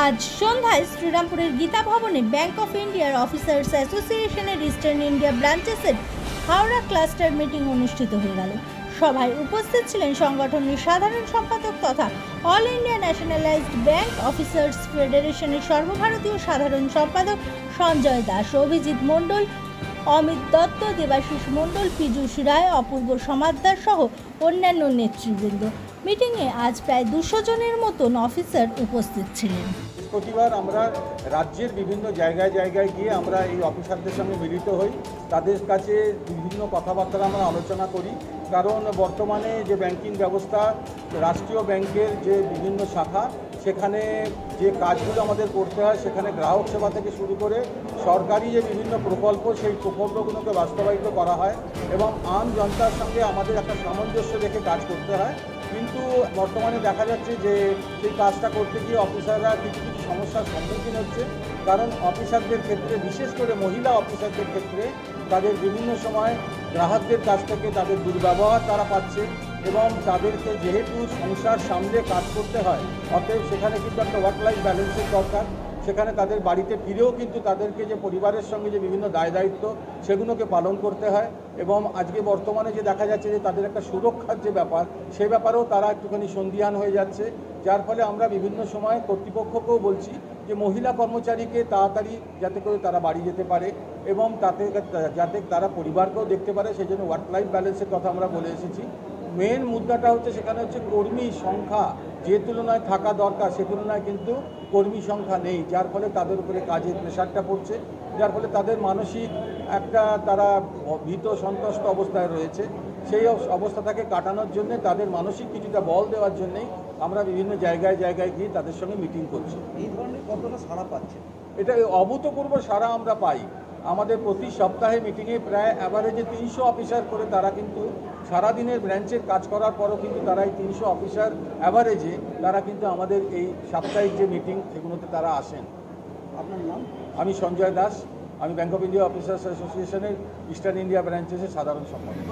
আজ সন্ধ্যায় শ্রীরামপুরের গীতা ভবনে ব্যাংক অফ ইন্ডিয়ার অফিসার্স অ্যাসোসিয়েশনের ইস্টার্ন ইন্ডিয়া ব্রাঞ্চেসের হাওড়া ক্লাস্টার মিটিং অনুষ্ঠিত হয়ে গেল। সভায় উপস্থিত ছিলেন সংগঠনের সাধারণ সম্পাদক তথা all India nationalised bank officers ফেডারেশনের সর্বভারতীয় সাধারণ সম্পাদক সঞ্জয় দাস, অভিজিৎ মণ্ডল, অমিত দত্ত, দেবাশিস মণ্ডল, পীযূষ রায়, অপূর্ব সমাদ্দার সহ অন্যান্য নেতৃবৃন্দ। মিটিংয়ে আজ প্রায় 200 জনের মতন অফিসার উপস্থিত ছিলেন। প্রতিবার আমরা রাজ্যের বিভিন্ন জায়গায় জায়গায় গিয়ে আমরা এই অফিসারদের সঙ্গে মিলিত হই, তাদের কাছে বিভিন্ন কথাবার্তা আমরা আলোচনা করি। কারণ বর্তমানে যে ব্যাংকিং ব্যবস্থা, রাষ্ট্রীয় ব্যাংকের যে বিভিন্ন শাখা, সেখানে যে কাজগুলো আমাদের করতে হয়, সেখানে গ্রাহক সেবা থেকে শুরু করে সরকারি যে বিভিন্ন প্রকল্প, সেই প্রকল্পগুলোকে বাস্তবায়িত করা হয় এবং আম জনতার সঙ্গে আমাদের একটা সামঞ্জস্য রেখে কাজ করতে হয়। কিন্তু বর্তমানে দেখা যাচ্ছে যে সেই কাজটা করতে গিয়ে অফিসাররা কিছু কিছু সমস্যার সম্মুখীন হচ্ছে। কারণ অফিসারদের ক্ষেত্রে, বিশেষ করে মহিলা অফিসারদের ক্ষেত্রে, তাদের বিভিন্ন সময় গ্রাহকদের কাছ থেকে তাদের দুর্ব্যবহার তারা পাচ্ছে এবং তাদেরকে যেহেতু সংসার সামলে কাজ করতে হয়, অতএব সেখানে কিন্তু একটা ওয়ার্ক লাইফ ব্যালেন্সের দরকার। সেখানে তাদের বাড়িতে ফিরেও কিন্তু তাদেরকে যে পরিবারের সঙ্গে যে বিভিন্ন দায় দায়িত্ব, সেগুলোকে পালন করতে হয়। এবং আজকে বর্তমানে যে দেখা যাচ্ছে যে তাদের একটা সুরক্ষার যে ব্যাপার, সে ব্যাপারেও তারা একটুখানি সন্দিহান হয়ে যাচ্ছে। যার ফলে আমরা বিভিন্ন সময় কর্তৃপক্ষকেও বলছি যে মহিলা কর্মচারীকে তাড়াতাড়ি যাতে করে তারা বাড়ি যেতে পারে এবং যাতে তারা পরিবারকেও দেখতে পারে, সেই জন্য ওয়ার্ক লাইফ ব্যালেন্সের কথা আমরা বলে এসেছি। মেন মুদ্রাটা হচ্ছে সেখানে হচ্ছে কর্মী সংখ্যা যে তুলনায় থাকা দরকার, সে তুলনায় কিন্তু কর্মী সংখ্যা নেই, যার ফলে তাদের উপরে কাজের প্রেশারটা পড়ছে, যার ফলে তাদের মানসিক একটা তারা ভীত সন্ত্রস্ত অবস্থায় রয়েছে। সেই অবস্থাটাকে কাটানোর জন্য, তাদের মানসিক কিছুটা বল দেওয়ার জন্যেই আমরা বিভিন্ন জায়গায় জায়গায় গিয়ে তাদের সঙ্গে মিটিং করছি। এই ধরনের কতটা সাড়া পাচ্ছে? এটা অভূতপূর্ব সাড়া আমরা পাই। আমাদের প্রতি সপ্তাহে মিটিংয়ে প্রায় অ্যাভারেজে 300 অফিসার করে তারা কিন্তু সারাদিনের ব্রাঞ্চের কাজ করার পরও কিন্তু তারা এই 300 অফিসার অ্যাভারেজে তারা কিন্তু আমাদের এই সাপ্তাহিক যে মিটিং, সেগুলোতে তারা আসেন। আপনার নাম? আমি সঞ্জয় দাস, আমি ব্যাংক অফ ইন্ডিয়া অফিসার্স অ্যাসোসিয়েশনের ইস্টার্ন ইন্ডিয়া ব্রাঞ্চেসের সাধারণ সম্পাদক।